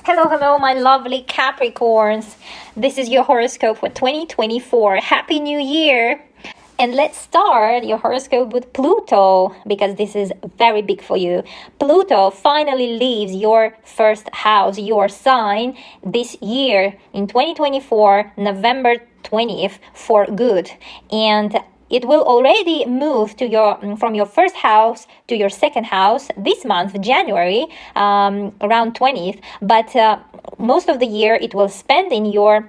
Hello, my lovely Capricorns. This is your horoscope for 2024. Happy New Year! And let's start your horoscope with Pluto because this is very big for you. Pluto finally leaves your first house, your sign, this year in 2024, November 20th, for good. And it will already move to from your first house to your second house this month, January, around 20th. But most of the year it will spend in your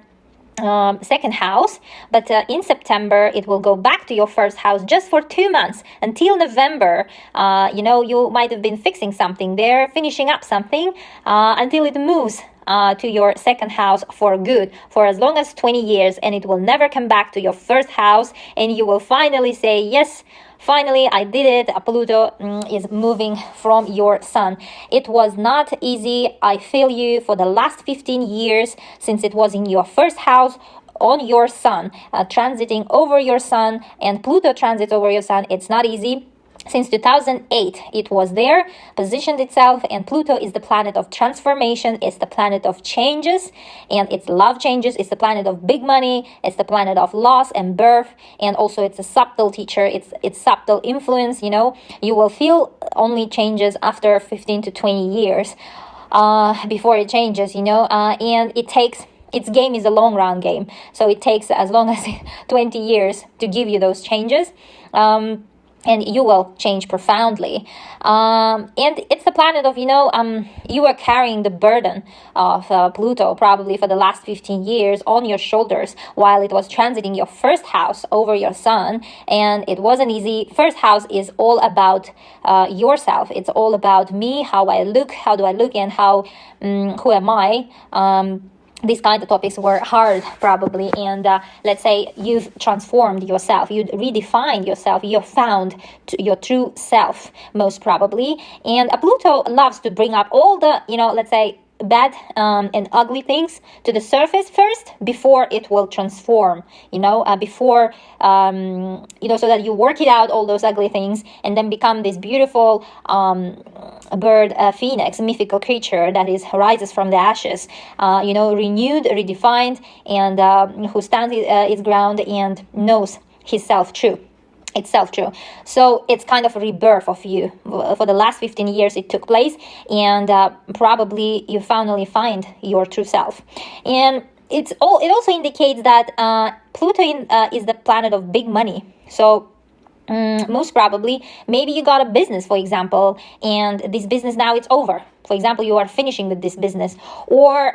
second house, but in September it will go back to your first house just for 2 months until November. You might have been fixing something there, finishing up something until it moves to your second house for good for as long as 20 years, and it will never come back to your first house, and you will finally say, yes, finally I did it. Pluto is moving from your sun. It was not easy. I feel you for the last 15 years since it was in your first house on your sun, transiting over your sun, and Pluto transits over your sun. It's not easy. Since 2008, it was there, positioned itself, and Pluto is the planet of transformation. It's the planet of changes, and it's love changes. It's the planet of big money. It's the planet of loss and birth, and also it's a subtle teacher. It's subtle influence. You will feel only changes after 15 to 20 years before it changes. And it takes. Its game is a long run game, so it takes as long as 20 years to give you those changes. And you will change profoundly. And it's the planet of, you are carrying the burden of Pluto probably for the last 15 years on your shoulders while it was transiting your first house over your sun. And it wasn't easy. First house is all about yourself. It's all about me, how I look, how do I look, and who am I? These kind of topics were hard probably, and let's say you've transformed yourself, you redefined yourself, you found your true self most probably. And Pluto loves to bring up all the, let's say bad and ugly things to the surface first before it will transform, before so that you work it out, all those ugly things, and then become this beautiful bird, phoenix, mythical creature that rises from the ashes, renewed, redefined, and who stands its ground and knows himself true. Itself true. So it's kind of a rebirth of you. For the last 15 years it took place, and probably you finally find your true self. And it also indicates that Pluto is the planet of big money. So most probably, maybe you got a business, for example, and this business now it's over. For example, you are finishing with this business, or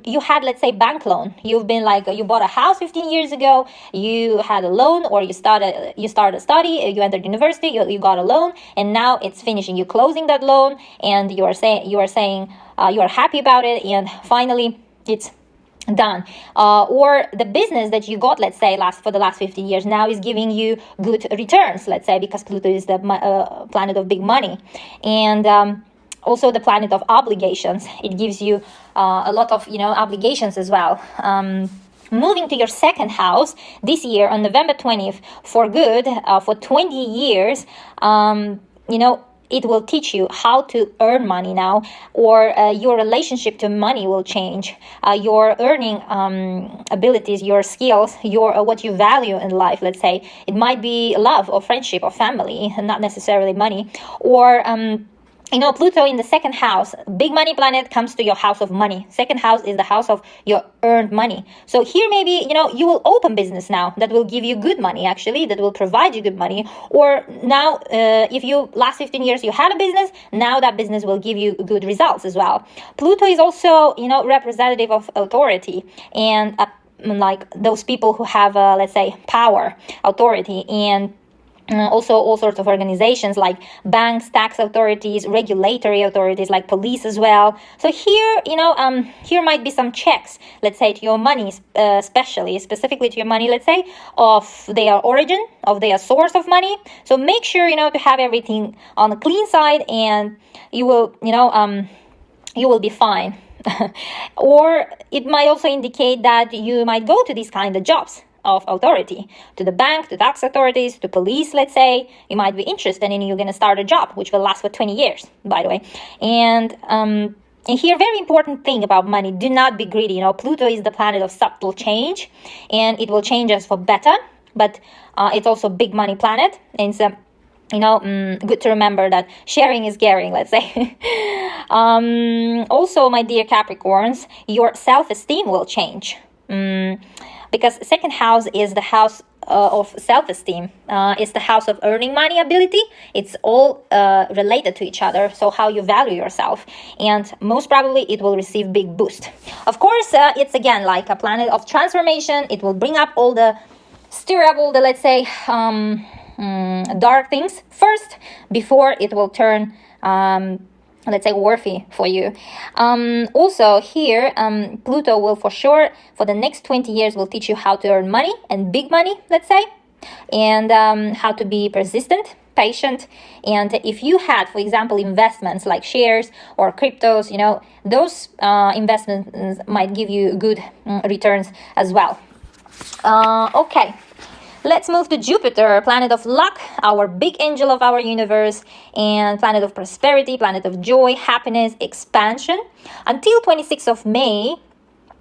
you had, let's say, bank loan. You've been you bought a house 15 years ago. You had a loan, or you started a study. You entered university. You got a loan, and now it's finishing. You're closing that loan, and you are saying you are happy about it, and finally it's done. Or the business that you got, let's say, for the last 15 years now is giving you good returns, let's say, because Pluto is the planet of big money, and also the planet of obligations. It gives you a lot of obligations as well. Moving to your second house this year on November 20th for good, for 20 years, it will teach you how to earn money now, or your relationship to money will change. Your earning abilities, your skills, what you value in life, let's say. It might be love or friendship or family, not necessarily money. Or Pluto in the second house, big money planet, comes to your house of money. Second house is the house of your earned money. So here maybe, you will open business now that will give you good money, actually, that will provide you good money. Or now, if you last 15 years you had a business, now that business will give you good results as well. Pluto is also, representative of authority, and like those people who have, let's say, power, authority, and also all sorts of organizations like banks, tax authorities, regulatory authorities like police as well. So here, here might be some checks, let's say, to your money, specifically to your money, let's say, of their origin, of their source of money. So make sure, to have everything on the clean side, and you will, you will be fine. Or it might also indicate that you might go to these kind of jobs of authority, to the bank, to tax authorities, to police, let's say. You might be interested in, you're going to start a job which will last for 20 years, by the way. And And here, very important thing about money, do not be greedy. Pluto is the planet of subtle change, and it will change us for better, but it's also a big money planet, and it's good to remember that sharing is caring, let's say. Also, my dear Capricorns, your self-esteem will change, because second house is the house of self-esteem. It's the house of earning money ability. It's all related to each other, so how you value yourself, and most probably it will receive big boost. Of course, it's again like a planet of transformation. It will bring up stir up all the, let's say, dark things first before it will turn let's say worthy for you. Also here, Pluto will for sure for the next 20 years will teach you how to earn money, and big money, let's say, and how to be persistent, patient. And if you had, for example, investments like shares or cryptos, those investments might give you good returns as well. Okay. Let's move to Jupiter, planet of luck, our big angel of our universe, and planet of prosperity, planet of joy, happiness, expansion. Until 26th of May,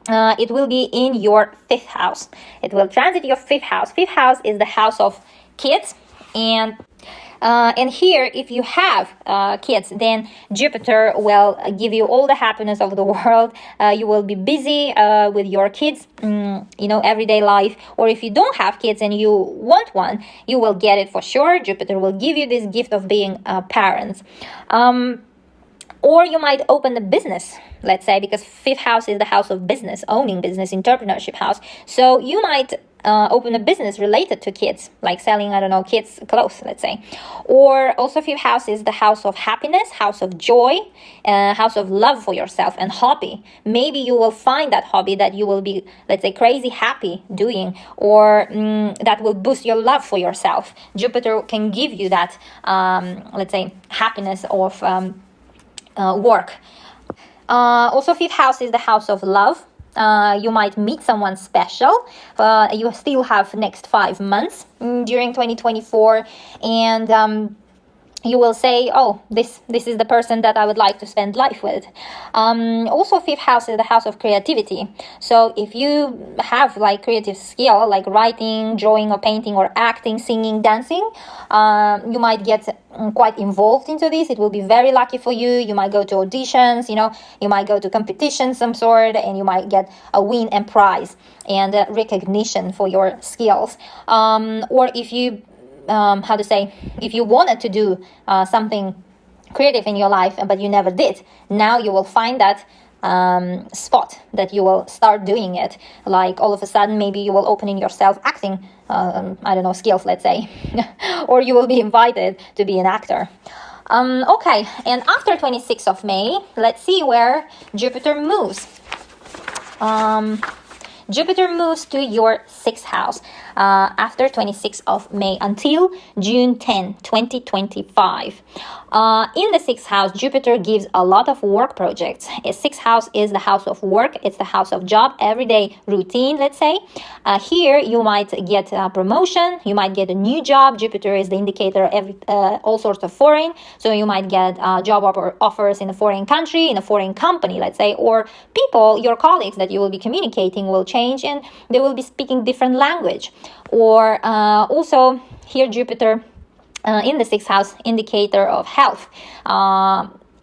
it will be in your 5th house. It will transit your 5th house. 5th house is the house of kids, and here, if you have kids, then Jupiter will give you all the happiness of the world. You will be busy with your kids, everyday life. Or if you don't have kids and you want one, you will get it for sure. Jupiter will give you this gift of being parents. Or you might open a business, let's say, because 5th house is the house of business, owning business, entrepreneurship house. So you might open a business related to kids, like selling, kids' clothes, let's say. Or also 5th house is the house of happiness, house of joy, house of love for yourself and hobby. Maybe you will find that hobby that you will be, let's say, crazy happy doing, or that will boost your love for yourself. Jupiter can give you that, let's say, happiness of work. Also 5th house is the house of love. You might meet someone special. You still have next 5 months during 2024, and you will say, oh, this is the person that I would like to spend life with. Also 5th house is the house of creativity. So if you have like creative skill, like writing, drawing or painting or acting, singing, dancing, you might get quite involved into this. It will be very lucky for you. You might go to auditions, you might go to competitions some sort, and you might get a win and prize and recognition for your skills. Or if you if you wanted to do something creative in your life, but you never did, now you will find that spot that you will start doing it. Like all of a sudden, maybe you will open in yourself acting, skills, let's say, or you will be invited to be an actor. Okay, and after 26th of May, let's see where Jupiter moves. Jupiter moves to your 6th house after 26th of May until June 10, 2025. In the 6th house, Jupiter gives a lot of work projects. A 6th house is the house of work. It's the house of job, everyday routine, let's say. Here, you might get a promotion. You might get a new job. Jupiter is the indicator of all sorts of foreign. So you might get job offers in a foreign country, in a foreign company, let's say, or people, your colleagues that you will be communicating will change and they will be speaking different language. Or also here Jupiter in the 6th house, indicator of health.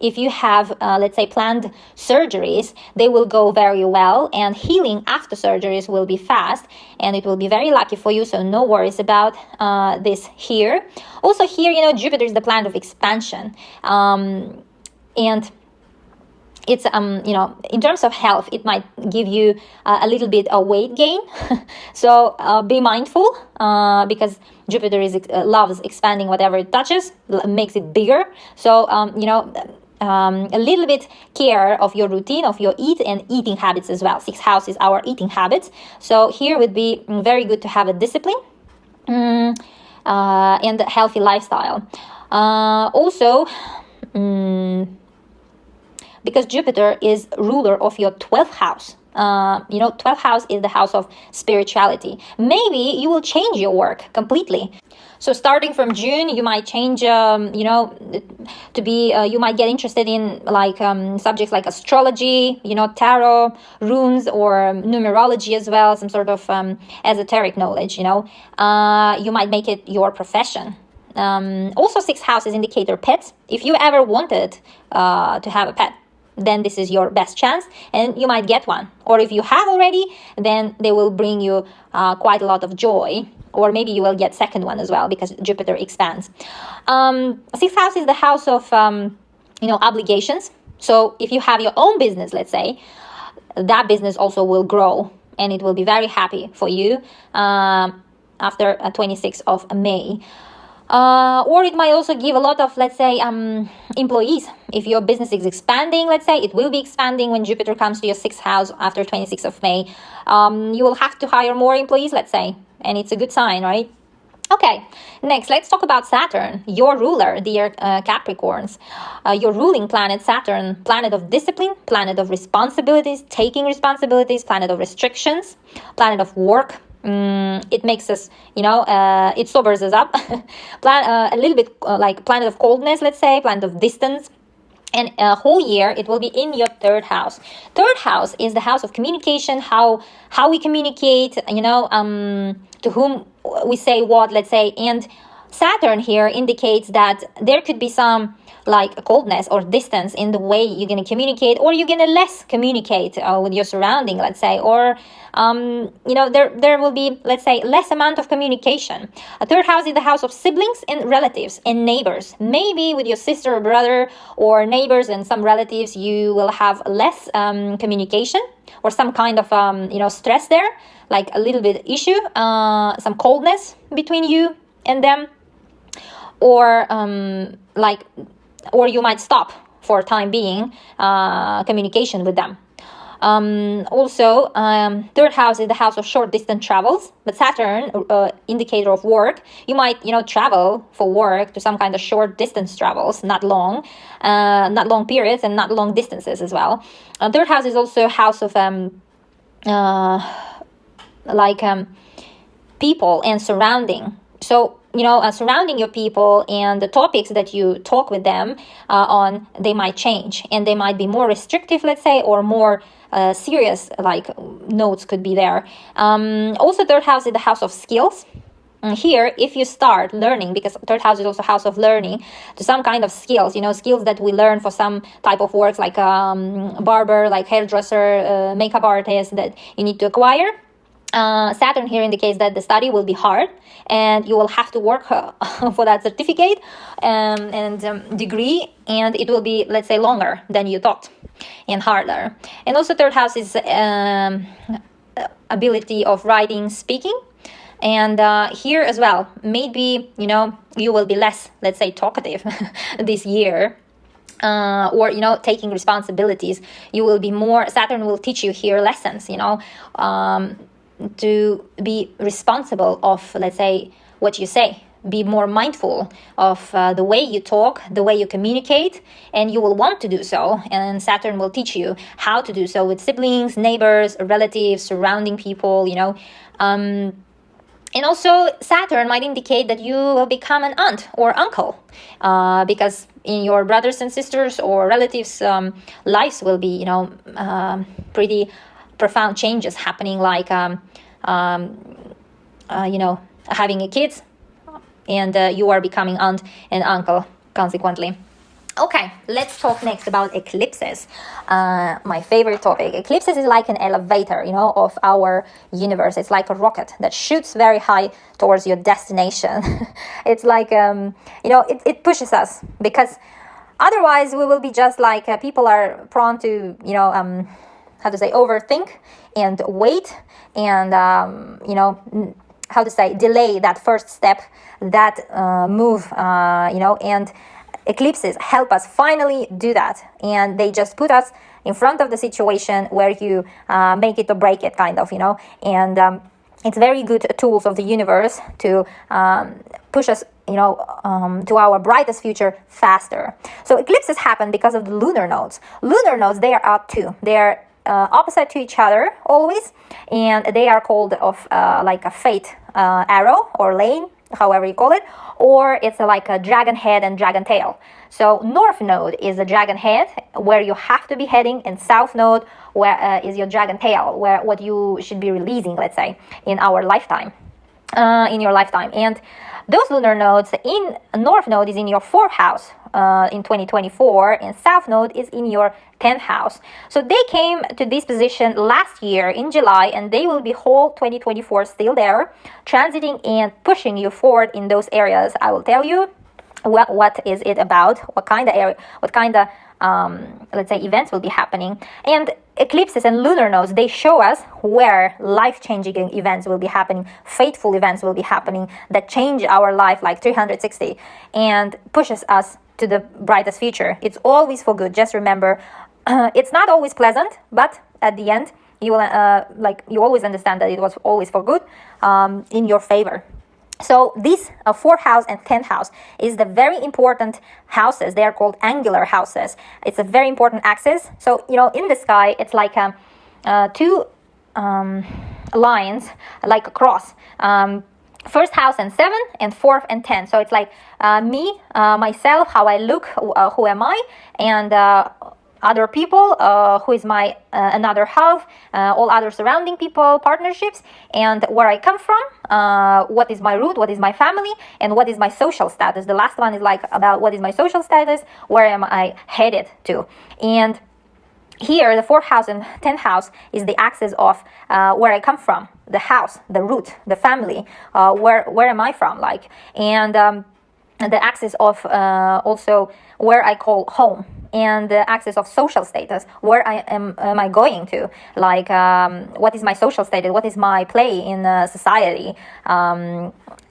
If you have, let's say, planned surgeries, they will go very well, and healing after surgeries will be fast, and it will be very lucky for you, so no worries about this here. Also here, Jupiter is the planet of expansion, and it's in terms of health, it might give you a little bit of weight gain. So be mindful because Jupiter loves expanding whatever it touches, makes it bigger. So a little bit care of your routine, of your eating habits as well. 6th house is our eating habits. So here would be very good to have a discipline and a healthy lifestyle. Also, because Jupiter is ruler of your 12th house. 12th house is the house of spirituality. Maybe you will change your work completely. So starting from June, you might change, to be, you might get interested in like subjects like astrology, tarot, runes, or numerology as well, some sort of esoteric knowledge, you might make it your profession. Also, sixth house is indicator pets. If you ever wanted to have a pet, then this is your best chance and you might get one. Or if you have already, then they will bring you quite a lot of joy. Or maybe you will get second one as well because Jupiter expands. Sixth house is the house of, obligations. So if you have your own business, let's say, that business also will grow and it will be very happy for you after 26th of May. Or it might also give a lot of, let's say, employees. If your business is expanding, let's say, it will be expanding when Jupiter comes to your sixth house after 26th of May. You will have to hire more employees, let's say, and it's a good sign, right? Okay, next, let's talk about Saturn, your ruler, dear Capricorns. Your ruling planet, Saturn, planet of discipline, planet of responsibilities, taking responsibilities, planet of restrictions, planet of work. It makes us, it sobers us up. A little bit like planet of coldness, let's say, planet of distance. And a whole year, it will be in your third house. Third house is the house of communication, how we communicate, to whom we say what, let's say. And Saturn here indicates that there could be some like a coldness or distance in the way you're going to communicate, or you're going to less communicate with your surrounding, let's say, or there will be, let's say, less amount of communication. A third house is the house of siblings and relatives and neighbors. Maybe with your sister or brother or neighbors and some relatives, you will have less communication or some kind of stress there, like a little bit issue, some coldness between you and them, or or you might stop for a time being communication with them. Also, third house is the house of short distance travels, but Saturn, indicator of work, you might, travel for work to some kind of short distance travels, not long periods and not long distances as well. Third house is also a house of people and surrounding. So, surrounding your people and the topics that you talk with them on, they might change and they might be more restrictive, let's say, or more serious, like notes could be there. Also, third house is the house of skills. And here, if you start learning, because third house is also house of learning, to some kind of skills, skills that we learn for some type of works, like barber, like hairdresser, makeup artist that you need to acquire. Saturn here indicates that the study will be hard and you will have to work for that certificate and degree, and it will be, let's say, longer than you thought and harder. And also third house is ability of writing, speaking, and here as well, maybe, you will be less, let's say, talkative this year. Or taking responsibilities. You will be more, Saturn will teach you here lessons, to be responsible of, let's say, what you say. Be more mindful of the way you talk, the way you communicate, and you will want to do so. And Saturn will teach you how to do so with siblings, neighbors, relatives, surrounding people, And also Saturn might indicate that you will become an aunt or uncle, because in your brothers and sisters or relatives' lives will be, pretty profound changes happening, like having a kids, and you are becoming aunt and uncle consequently. Okay, let's talk next about eclipses. My favorite topic. Eclipses is like an elevator, of our universe. It's like a rocket that shoots very high towards your destination. It's like, it pushes us, because otherwise we will be just like people are prone to, overthink and wait and, delay that first step, that move, and eclipses help us finally do that, and they just put us in front of the situation where you make it or break it, kind of, and it's very good tools of the universe to push us, to our brightest future faster. So eclipses happen because of the lunar nodes. Lunar nodes, they are out too. They are opposite to each other always, and they are called of like a fate arrow or lane, however you call it, or it's like a dragon head and dragon tail. So north node is a dragon head where you have to be heading, and south node where is your dragon tail, where what you should be releasing, let's say, in our lifetime, in your lifetime. And those lunar nodes, in north node is in your 4th house in 2024, and south node is in your 10th house. So they came to this position last year in July, and they will be whole 2024 still there, transiting and pushing you forward in those areas. I will tell you what is it about, what kind of area, what kind of let's say events will be happening. And eclipses and lunar nodes, they show us where life-changing events will be happening, fateful events will be happening that change our life like 360 and pushes us to the brightest future. It's always for good. Just remember, it's not always pleasant, but at the end you will you always understand that it was always for good, in your favor. So this 4th house and 10th house is the very important houses. They are called angular houses. It's a very important axis. So, in the sky, it's like two lines, like a cross. 1st house and 7, and 4th and 10. So it's like me, myself, how I look, who am I, and other people, who is my another half, all other surrounding people, partnerships, and where I come from, what is my root, what is my family, and what is my social status. The last one is like about what is my social status, where am I headed to. And here, the 4th house and 10th house is the axis of where I come from, the house, the root, the family, where am I from, like, and the axis of also where I call home, and the axis of social status, where am I going to, like, what is my social status, what is my play in society.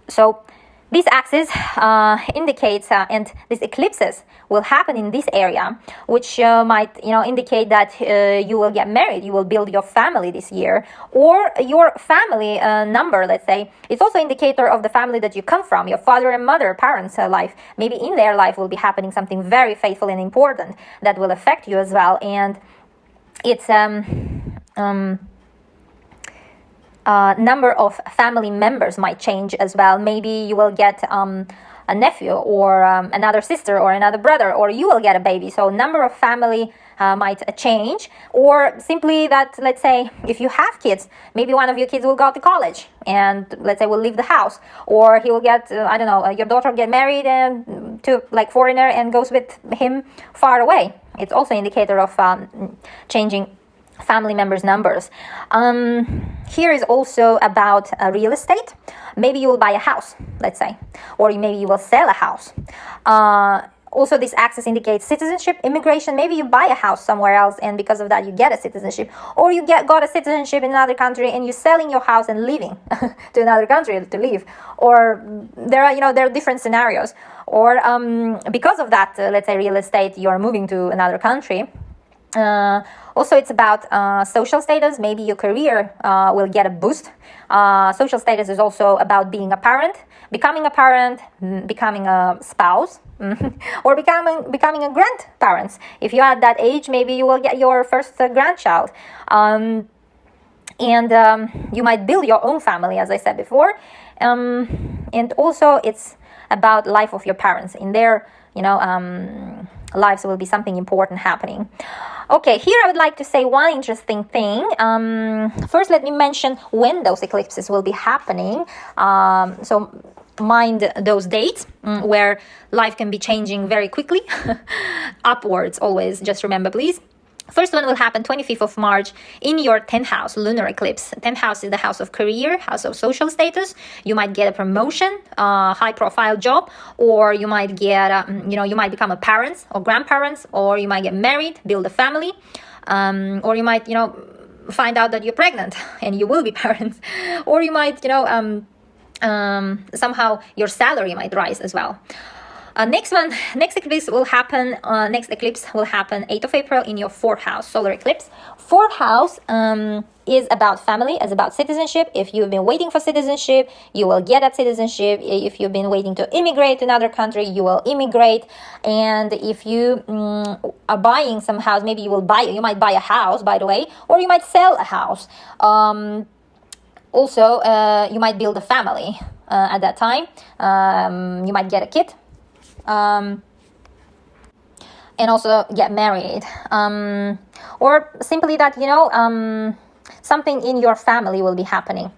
So this axis indicates, and these eclipses will happen in this area, which might, indicate that you will get married, you will build your family this year, or your family number, let's say. It's also indicator of the family that you come from, your father and mother, parents' life. Maybe in their life will be happening something very faithful and important that will affect you as well. And it's number of family members might change as well. Maybe you will get a nephew, or another sister, or another brother, or you will get a baby. So number of family might change, or simply that, let's say, if you have kids, maybe one of your kids will go to college and, let's say, will leave the house, or he will get, I don't know, your daughter get married to like foreigner and goes with him far away. It's also indicator of changing family members' numbers. Here is also about real estate. Maybe you will buy a house, let's say, or maybe you will sell a house. Also, this axis indicates citizenship, immigration. Maybe you buy a house somewhere else, and because of that, you get a citizenship, or you got a citizenship in another country, and you're selling your house and leaving to another country to live. Or there are different scenarios. Or because of that, let's say real estate, you are moving to another country. Also, it's about social status. Maybe your career will get a boost. Social status is also about being a parent, becoming a spouse, or becoming a grandparent. If you're at that age, maybe you will get your first grandchild. And you might build your own family, as I said before. And also, it's about life of your parents. In their, lives will be something important happening. Okay, here I would like to say one interesting thing. First, let me mention when those eclipses will be happening. So mind those dates where life can be changing very quickly. Upwards always, just remember, please. First one will happen 25th of March in your 10th house, lunar eclipse. 10th house is the house of career, house of social status. You might get a promotion, high profile job, or you might get, you might become a parent or grandparents, or you might get married, build a family, or you might, find out that you're pregnant and you will be parents, or you might, somehow your salary might rise as well. Next eclipse will happen. Next eclipse will happen 8th of April in your fourth house, solar eclipse. Fourth house is about family, is about citizenship. If you've been waiting for citizenship, you will get that citizenship. If you've been waiting to immigrate to another country, you will immigrate. And if you are buying some house, maybe you might buy a house, by the way, or you might sell a house. Also, you might build a family at that time. You might get a kid. And also get married, or simply that something in your family will be happening.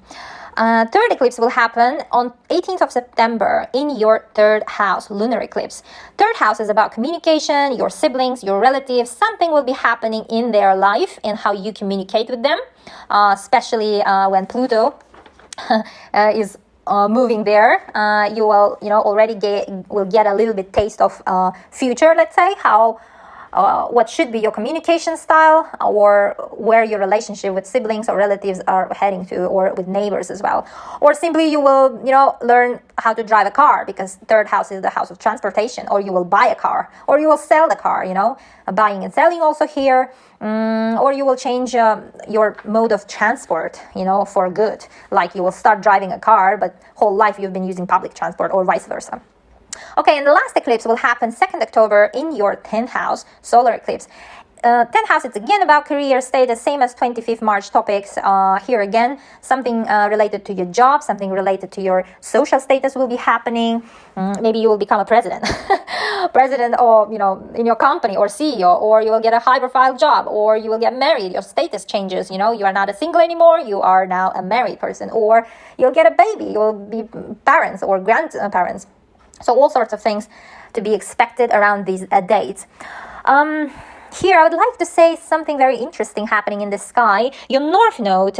Third eclipse will happen on 18th of September in your third house, lunar eclipse. Third house is about communication, your siblings, your relatives. Something will be happening in their life and how you communicate with them, especially when Pluto is moving there. You will already get a little bit taste of future, let's say, how what should be your communication style, or where your relationship with siblings or relatives are heading to, or with neighbors as well. Or simply you will learn how to drive a car, because third house is the house of transportation. Or you will buy a car, or you will sell the car, buying and selling also here. Or you will change your mode of transport, for good. Like you will start driving a car, but whole life you've been using public transport, or vice versa. Okay, and the last eclipse will happen 2nd October in your 10th house, solar eclipse. 10th house, it's again about career status, same as 25th March topics. Here again, something related to your job, something related to your social status will be happening. Maybe you will become a president, or in your company, or CEO, or you will get a high-profile job, or you will get married. Your status changes. You are not a single anymore. You are now a married person, or you'll get a baby. You will be parents or grandparents. So all sorts of things to be expected around these dates. Here, I would like to say something very interesting happening in the sky. Your North Node,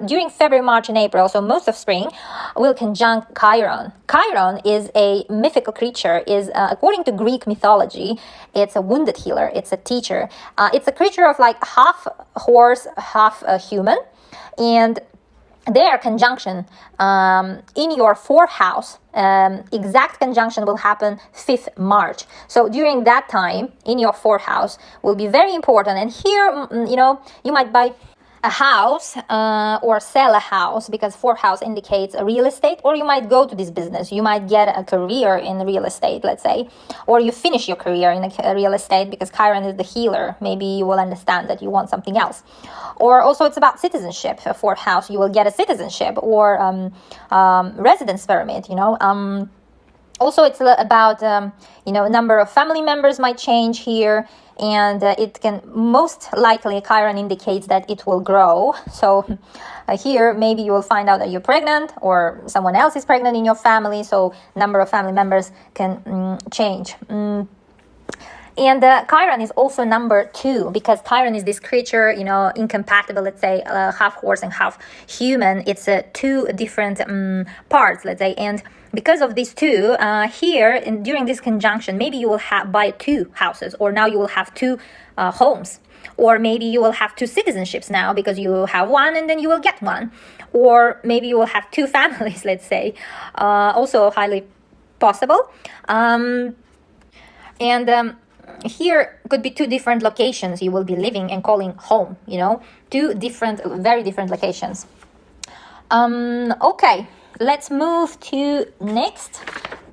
during February, March, and April, so most of spring, will conjunct Chiron. Chiron is a mythical creature, according to Greek mythology, it's a wounded healer, it's a teacher. It's a creature of like half horse, half human, and their conjunction in your fourth house, exact conjunction will happen 5th March. So during that time in your fourth house will be very important. And here, you might buy a house or sell a house, because fourth house indicates a real estate, or you might go to this business. You might get a career in real estate, let's say, or you finish your career in a real estate, because Chiron is the healer. Maybe you will understand that you want something else. Or also it's about citizenship. Fourth house, you will get a citizenship or residence permit, Also, it's about, number of family members might change here, and it can most likely, Chiron indicates that it will grow. So here, maybe you will find out that you're pregnant, or someone else is pregnant in your family, so number of family members can change. And Chiron is also number 2, because Chiron is this creature, incompatible, let's say, half horse and half human. It's 2 different parts, let's say. And because of these 2, here, during this conjunction, maybe you will buy 2 houses, or now you will have 2 homes. Or maybe you will have 2 citizenships now, because you have one and then you will get one. Or maybe you will have 2 families, let's say. Also highly possible. Here could be 2 different locations you will be living and calling home, 2 different, very different locations. Okay, let's move to next.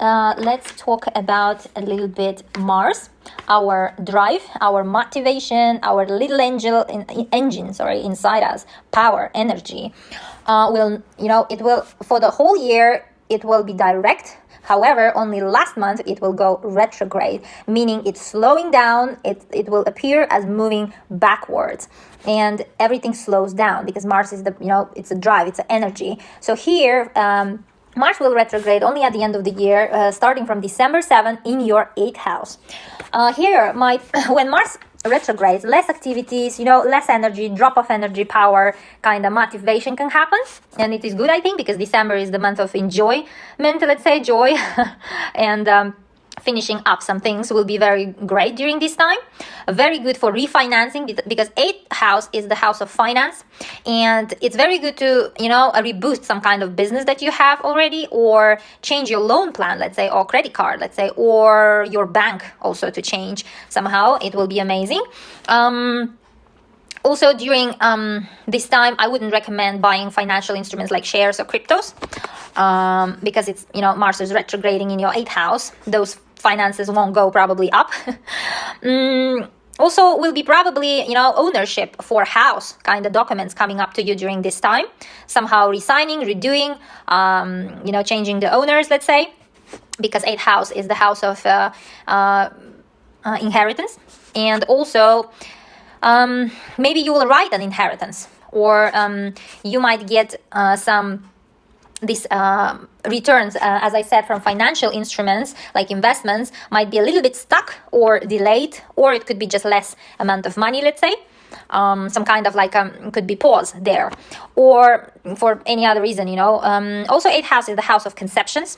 Let's talk about a little bit Mars, our drive, our motivation, our little engine inside us, power, energy. It will, for the whole year, it will be direct. However, only last month it will go retrograde, meaning it's slowing down. It will appear as moving backwards, and everything slows down, because Mars is it's a drive, it's an energy. So here, Mars will retrograde only at the end of the year, starting from December 7th in your 8th house. When Mars retrogrades, less activities, less energy, drop of energy, power, kind of motivation can happen. And it is good, I think, because December is the month of enjoyment, let's say, joy. And finishing up some things will be very great during this time. Very good for refinancing, because 8th house is the house of finance, and it's very good to, reboost some kind of business that you have already, or change your loan plan, let's say, or credit card, let's say, or your bank also to change somehow. It will be amazing. Also, during this time, I wouldn't recommend buying financial instruments like shares or cryptos, because it's, Mars is retrograding in your 8th house. Those finances won't go probably up. Also, will be probably, ownership for house kind of documents coming up to you during this time. Somehow resigning, redoing, changing the owners, let's say, because 8th house is the house of inheritance. And also, maybe you will write an inheritance, or you might get some returns, as I said, from financial instruments like investments, might be a little bit stuck or delayed, or it could be just less amount of money, let's say. Some kind of like could be pause there, or for any other reason, Also, 8th house is the house of conceptions.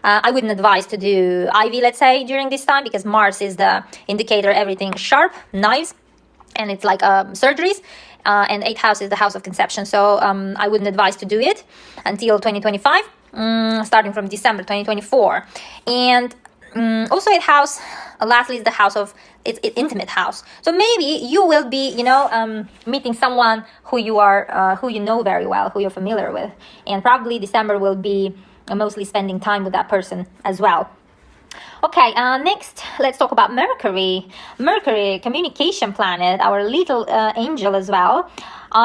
I wouldn't advise to do IV, let's say, during this time, because Mars is the indicator, everything sharp, knives, and it's like surgeries. And 8th house is the house of conception, so I wouldn't advise to do it until 2025, starting from December 2024. And also 8th house, lastly, is the house of it's intimate house. So maybe you will be, meeting someone who you are, who you know very well, who you're familiar with, and probably December will be mostly spending time with that person as well. Okay, next, let's talk about Mercury. Mercury, communication planet, our little angel as well.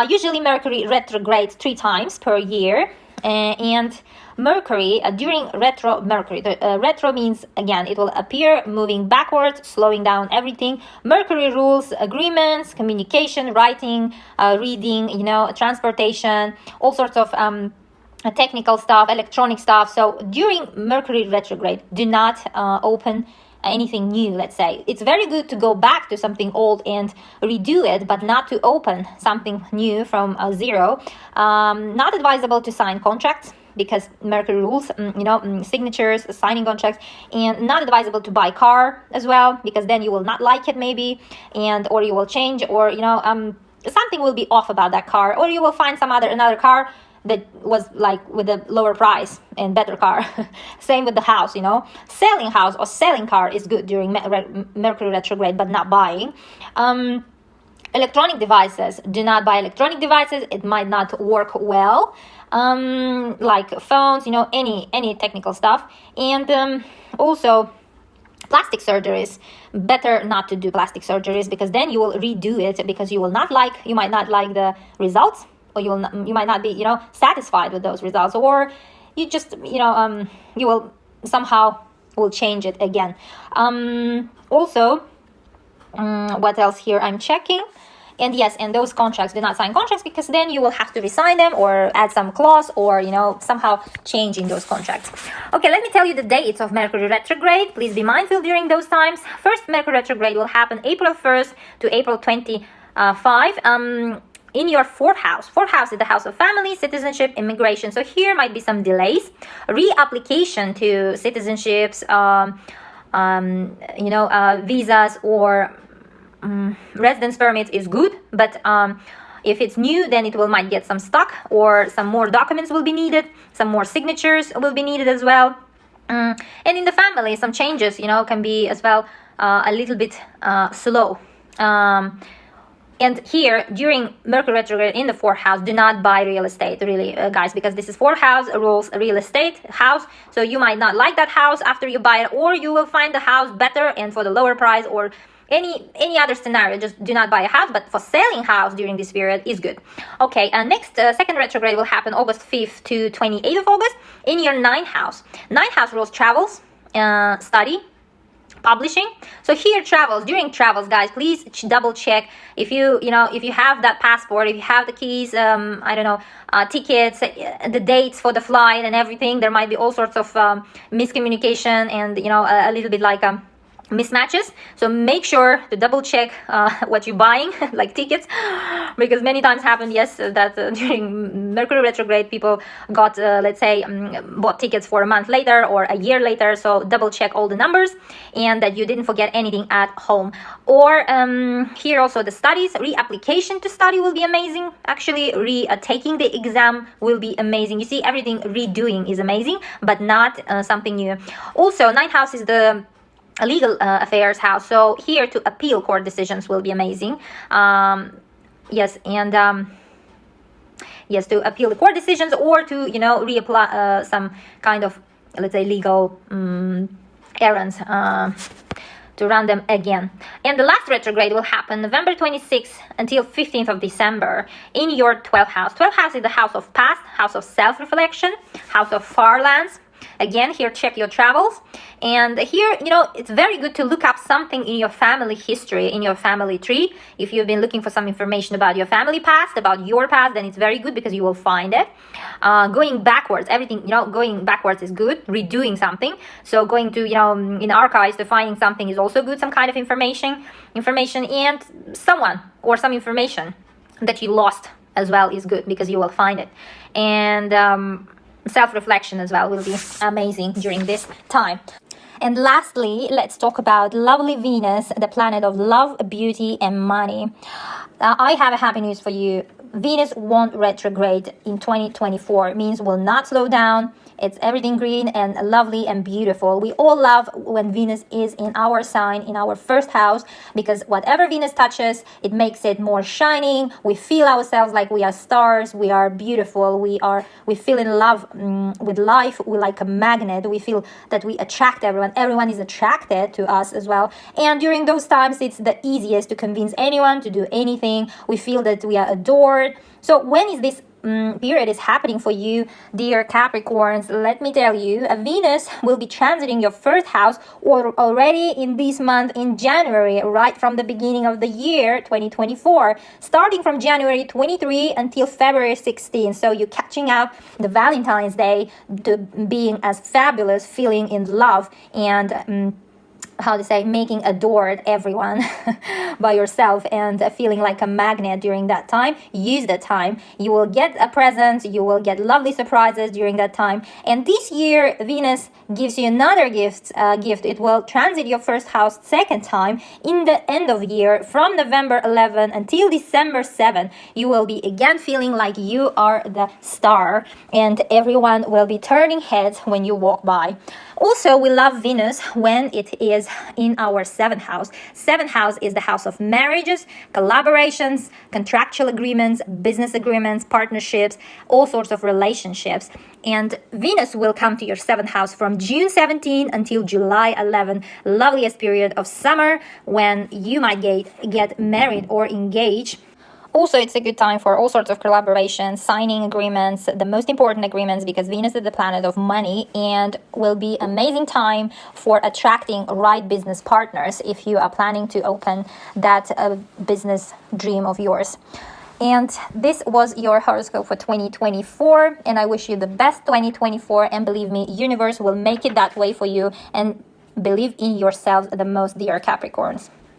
Usually Mercury retrogrades 3 times per year. And Mercury, during retro Mercury, retro means, again, it will appear moving backwards, slowing down everything. Mercury rules agreements, communication, writing, reading, transportation, all sorts of technical stuff, electronic stuff. So during Mercury retrograde, do not open anything new, let's say. It's very good to go back to something old and redo it, but not to open something new from zero. Not advisable to sign contracts, because Mercury rules, signatures, signing contracts, and not advisable to buy car as well, because then you will not like it maybe, or you will change, or something will be off about that car, or you will find another car that was like with a lower price and better car. Same with the house, selling house or selling car is good during Mercury retrograde, but not buying. Electronic devices, do not buy electronic devices. It might not work well, like phones, any technical stuff. And also plastic surgeries, better not to do plastic surgeries, because then you will redo it, because you might not like the results, or you might not be, satisfied with those results, or you just, you will somehow will change it again. Also, what else here I'm checking? And yes, and those contracts, do not sign contracts, because then you will have to resign them or add some clause, or, somehow changing those contracts. Okay, let me tell you the dates of Mercury retrograde. Please be mindful during those times. First Mercury retrograde will happen April 1st to April 25. In your 4th house. 4th house is the house of family, citizenship, immigration. So here might be some delays. Reapplication to citizenships, visas, or residence permits is good. But if it's new, then it might get some stuck, or some more documents will be needed. Some more signatures will be needed as well. And in the family, some changes, can be as well a little bit slow. And here, during Mercury retrograde in the 4th house, do not buy real estate, really, guys, because this is 4th house, rules real estate house. So you might not like that house after you buy it, or you will find the house better and for the lower price, or any other scenario. Just do not buy a house, but for selling house during this period is good. Okay, and next, second retrograde will happen August 5th to 28th of August in your 9th house. 9th house rules travels, study, publishing. So here, during travels, guys, please double check if you have that passport, if you have the keys, tickets, the dates for the flight and everything. There might be all sorts of miscommunication, and a little bit like mismatches, so make sure to double check what you're buying, like tickets, because many times happened, yes, that during Mercury retrograde people got let's say bought tickets for a month later or a year later. So double check all the numbers and that you didn't forget anything at home. Or here also the studies, reapplication to study will be amazing. Actually taking the exam will be amazing. You see, everything redoing is amazing, but not something new. Also, ninth house is the legal affairs house, so here to appeal court decisions will be amazing. Yes, and yes, to appeal the court decisions, or to reapply some kind of, let's say, legal errands, to run them again. And the last retrograde will happen November 26th until 15th of December in your 12th house. 12th house is the house of past, house of self-reflection, house of far lands. Again, here check your travels, and here it's very good to look up something in your family history, in your family tree. If you've been looking for some information about your family past, about your past, then it's very good because you will find it. Going backwards, everything, going backwards is good. Redoing something, so going to in archives to finding something is also good. Some kind of information, and someone or some information that you lost as well is good because you will find it. And self-reflection as well will be amazing during this time. And lastly, let's talk about lovely Venus, the planet of love, beauty, and money. I have a happy news for you. Venus won't retrograde in 2024. It means will not slow down. It's everything green and lovely and beautiful. We all love when Venus is in our sign, in our first house, because whatever Venus touches, it makes it more shining. We feel ourselves like we are stars. We are beautiful. We feel in love with life. We're like a magnet. We feel that we attract everyone. Everyone is attracted to us as well. And during those times, it's the easiest to convince anyone to do anything. We feel that we are adored. So when is this period is happening for you, dear Capricorns? Let me tell you, Venus will be transiting your first house or already in this month, in January, right from the beginning of the year 2024, starting from January 23 until February 16. So you're catching up the Valentine's Day, to being as fabulous, feeling in love, and making adored everyone by yourself, and feeling like a magnet during that time. Use that time. You will get a present. You will get lovely surprises during that time. And this year, Venus gives you another gift. It will transit your first house second time in the end of year from November 11 until December 7. You will be again feeling like you are the star, and everyone will be turning heads when you walk by. Also, we love Venus when it is in our seventh house. Seventh house is the house of marriages, collaborations, contractual agreements, business agreements, partnerships, all sorts of relationships. And Venus will come to your seventh house from June 17 until July 11, loveliest period of summer when you might get married or engaged. Also, it's a good time for all sorts of collaborations, signing agreements, the most important agreements, because Venus is the planet of money, and will be amazing time for attracting right business partners if you are planning to open that business dream of yours. And this was your horoscope for 2024, and I wish you the best 2024, and believe me, universe will make it that way for you, and believe in yourselves the most, dear Capricorns.